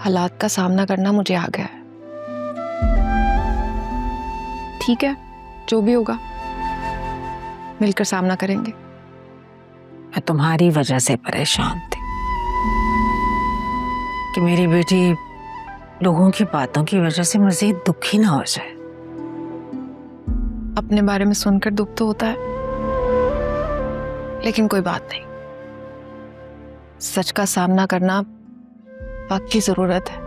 हालात का सामना करना मुझे आ गया है। ठीक है, जो भी होगा मिलकर सामना करेंगे। मैं तुम्हारी वजह से परेशान थी कि मेरी बेटी लोगों की बातों की वजह से मजीद दुखी ना हो जाए। अपने बारे में सुनकर दुख तो होता है, लेकिन कोई बात नहीं। सच का सामना करना वक्त की जरूरत है।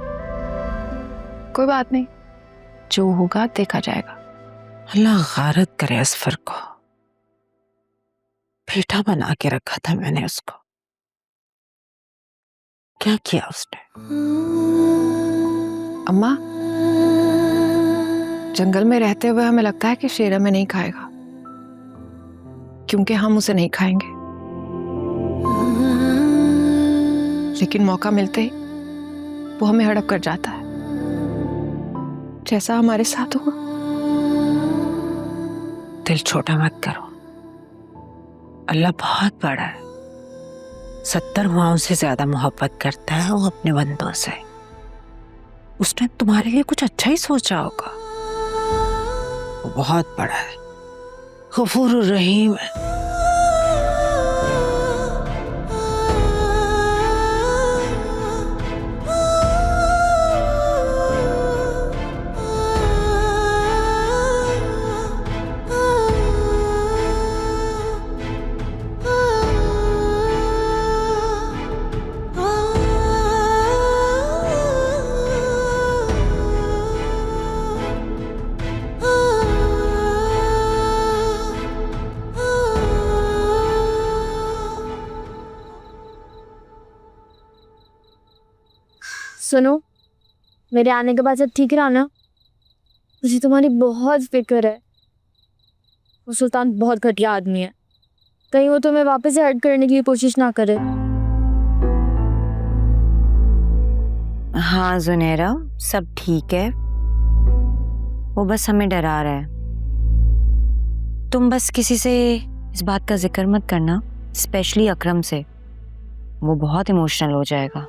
कोई बात नहीं, जो होगा देखा जाएगा। अल्लाह गारत करे असफर को। बेटा बना के रखा था मैंने उसको, क्या किया उसने? अम्मा, जंगल में रहते हुए हमें लगता है कि शेर हमें नहीं खाएगा, क्योंकि हम उसे नहीं खाएंगे। लेकिन मौका मिलते ही वो हमें हड़प कर जाता है, जैसा हमारे साथ हुआ। दिल छोटा मत करो, अल्लाह बहुत बड़ा है। 70 माओं से ज्यादा मोहब्बत करता है वो अपने बंदों से। उसने तुम्हारे लिए कुछ अच्छा ही सोचा होगा। वो बहुत बड़ा है, गफूर रहीम है। सुनो, मेरे आने के बाद सब ठीक रहा ना? मुझे तुम्हारी बहुत फिक्र है। वो सुल्तान बहुत घटिया आदमी है, कहीं वो तुम्हें वापस से हर्ट करने की कोशिश ना करे। हाँ जुनेरा, सब ठीक है। वो बस हमें डरा रहा है। तुम बस किसी से इस बात का जिक्र मत करना, स्पेशली अकरम से। वो बहुत इमोशनल हो जाएगा।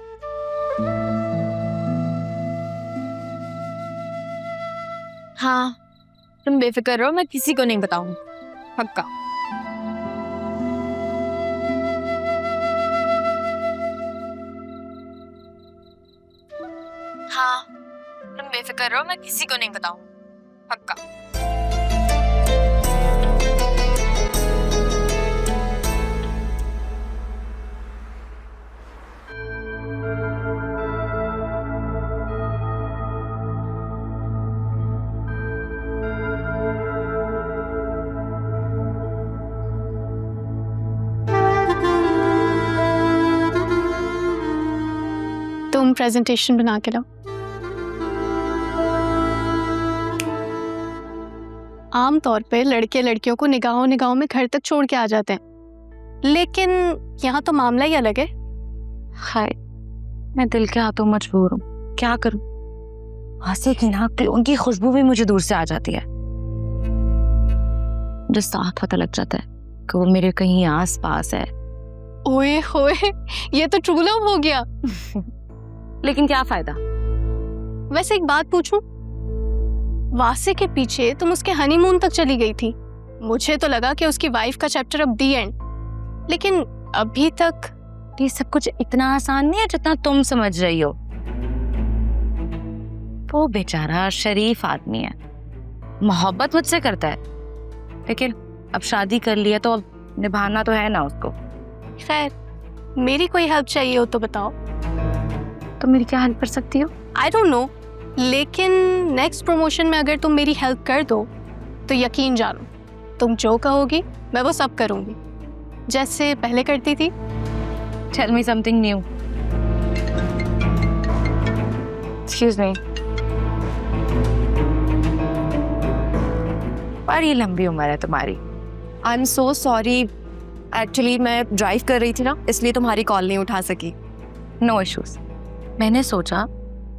हाँ, तुम बेफिक्र रहो, मैं किसी को नहीं बताऊंगी, पक्का। हाँ, तुम बेफिक्र रहो, मैं किसी को नहीं बताऊंगी, पक्का। तुम प्रेजेंटेशन बना के लाओ। आमतौर पे लड़के लड़कियों को निगाहों निगाहों में घर तक छोड़ के आ जाते हैं, लेकिन यहाँ तो मामला ही अलग है। हाय, मैं दिल के हाथों मजबूर हूँ, क्या करूँ? हासे की नाक की उनकी खुशबू भी मुझे दूर से आ जाती है। मुझे साफ पता लग जाता है कि वो मेरे कहीं आस पास है। ओए होए, ये तो ट्रू लव हो गया। लेकिन क्या फायदा? वैसे एक बात पूछूं, वासे के पीछे तुम उसके हनीमून तक चली गई थी। मुझे तो लगा कि उसकी वाइफ का चैप्टर अब दी एंड, लेकिन अभी तक। ये सब कुछ इतना आसान नहीं है जितना तुम समझ रही हो। वो बेचारा शरीफ आदमी है, मोहब्बत मुझसे करता है, लेकिन अब शादी कर लिया तो अब निभाना तो है ना उसको। खैर, मेरी कोई हेल्प चाहिए हो तो बताओ। तो मेरी क्या हेल्प कर सकती हो? आई डोंट नो, लेकिन नेक्स्ट प्रमोशन में अगर तुम मेरी हेल्प कर दो तो यकीन जानो, तुम जो कहोगी मैं वो सब करूंगी, जैसे पहले करती थी। Tell me something new. Excuse me. बड़ी लंबी उम्र है तुम्हारी। I am so sorry, actually मैं ड्राइव कर रही थी ना, इसलिए तुम्हारी कॉल नहीं उठा सकी। No issues. मैंने सोचा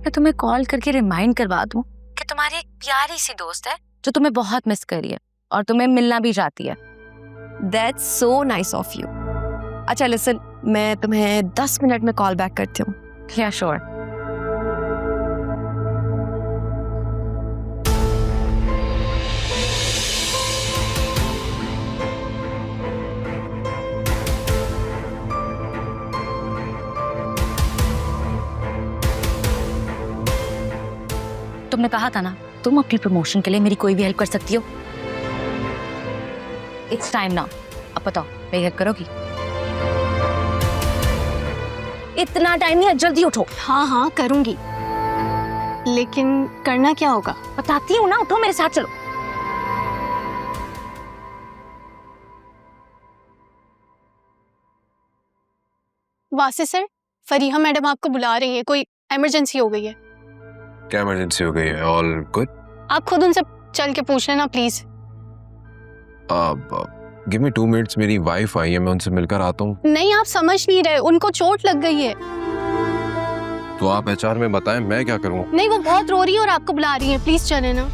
कि तुम्हें कॉल करके रिमाइंड करवा दूं कि तुम्हारी एक प्यारी सी दोस्त है जो तुम्हें बहुत मिस कर रही है और तुम्हें मिलना भी चाहती है। That's so nice of you. अच्छा लिसन, मैं तुम्हें 10 मिनट में कॉल बैक करती हूँ। या श्योर। तुमने कहा था ना, तुम अपनी प्रमोशन के लिए मेरी कोई भी हेल्प कर सकती हो। It's time now. अब बताओ, मेरी हेल्प करोगी? इतना टाइम नहीं है, जल्दी उठो। हाँ हाँ करूंगी, लेकिन करना क्या होगा? बताती हूँ ना, उठो मेरे साथ चलो। वासे सर, फरीहा मैडम आपको बुला रही है, कोई इमरजेंसी हो गई है। क्या इमरजेंसी हो गई है? All good? आप खुद उनसे चल के पूछ लेना प्लीज। गिव मी 2 मिनट्स, मेरी वाइफ आई है, मैं उनसे मिलकर आता हूँ। नहीं, आप समझ नहीं रहे, उनको चोट लग गई है। तो आप एचआर में बताएं, मैं क्या करूँ? नहीं, वो बहुत रो रही है और आपको बुला रही है, प्लीज चले ना।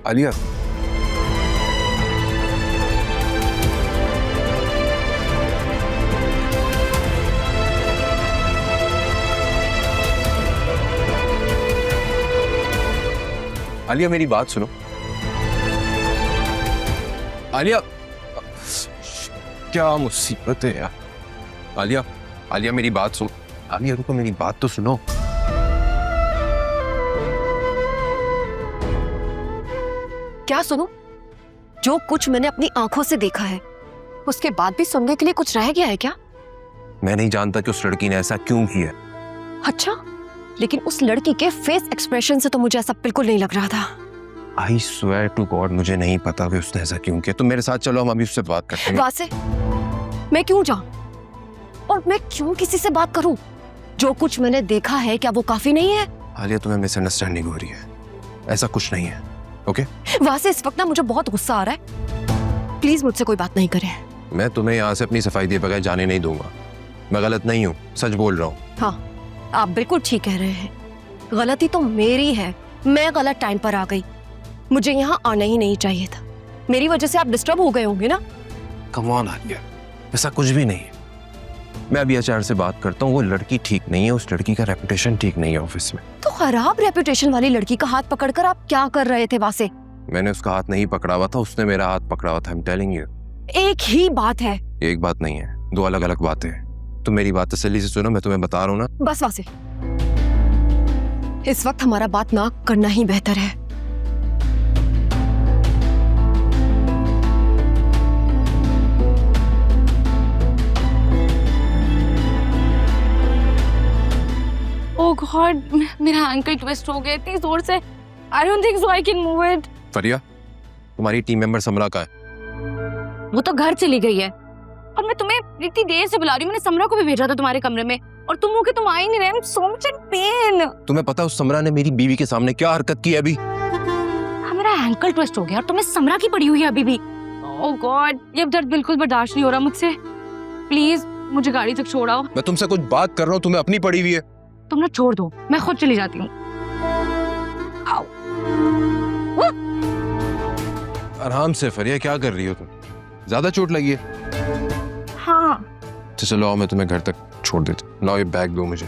आलिया, आलिया मेरी बात सुनो। आलिया, क्या मुसीबत है यार। आलिया, आलिया मेरी बात सुनो। आलिया रुको, मेरी बात तो सुनो। क्या सुनो? जो कुछ मैंने अपनी आंखों से देखा है, उसके बाद भी सुनने के लिए कुछ रह गया है क्या? मैं नहीं जानता कि उस लड़की ने ऐसा क्यों किया। अच्छा, लेकिन उस लड़की के फेस एक्सप्रेशन से तो मुझे ऐसा बिल्कुल नहीं लग रहा था। आई स्वेयर टू गॉड, मुझे नहीं पता कि उसने ऐसा क्यों किया। तो मेरे साथ चलो, हम अभी उससे बात करते हैं। वासे, मैं क्यों जाऊं? और मैं क्यों किसी से बात करूं? जो कुछ मैंने देखा है, क्या वो काफी नहीं है? आलिया, तुम्हें मिसअंडरस्टैंडिंग हो रही है, ऐसा कुछ नहीं है। ओके? वासे, इस वक्त ना मुझे बहुत गुस्सा आ रहा है, प्लीज मुझसे कोई बात नहीं करें। मैं तुम्हें यहाँ से अपनी सफाई दिए बगैर जाने नहीं दूंगा। मैं गलत नहीं हूँ, सच बोल रहा हूँ। हाँ, आप बिल्कुल ठीक कह रहे हैं। गलती तो मेरी है, मैं गलत टाइम पर आ गई। मुझे यहाँ आना ही नहीं चाहिए था। मेरी वजह से आप डिस्टर्ब हो गए होंगे ना? कम ऑन आलिया, ऐसा कुछ भी नहीं है। मैं अभी एचआर से बात करता हूँ। वो लड़की ठीक नहीं है, उस लड़की का रेपुटेशन ठीक नहीं है ऑफिस में। तो खराब रेपुटेशन वाली लड़की का हाथ पकड़कर आप क्या कर रहे थे वासे? मैंने उसका हाथ नहीं पकड़ा हुआ था, उसने मेरा हाथ पकड़ा हुआ था। I am telling you. एक ही बात है। एक बात नहीं है, 2 अलग अलग बातें हैं। तुम मेरी बात तसल्ली से सुनो, मैं तुम्हें बता रहा हूँ ना। बस वासे, इस वक्त हमारा बात ना करना ही बेहतर है। ओह गॉड, मेरा एंकल ट्विस्ट हो गया इतनी जोर से। I don't think so I can move it. Fariya, तुम्हारी टीम मेंबर समरा का है? वो तो घर चली गई है और मैं तुम्हें इतनी देर से बुला रही हूँ। मैंने समरा को भी भेजा था तुम्हारे कमरे में और तुम हो के तुम आ ही नहीं रहे। I am so much in pen. तुम्हें पता है उस समरा ने मेरी बीवी के सामने क्या हरकत की है अभी? हाँ, मेरा एंकल ट्विस्ट हो गया और तुम्हें समरा की पड़ी हुई है अभी भी। ओह गॉड, ये दर्द बिल्कुल बर्दाश्त नहीं हो रहा मुझसे। प्लीज मुझे गाड़ी तक छोड़ाओ। मैं तुमसे कुछ बात कर रहा हूँ, तुम्हें अपनी पड़ी हुई है। तुम ना छोड़ दो, मैं खुद चली जाती हूँ। आराम से फरिया, क्या कर रही हो तुम? ज्यादा चोट लगी है? हाँ। तो चलो आओ, मैं तुम्हें घर तक छोड़ देता हूँ। लाओ ये बैग दो मुझे।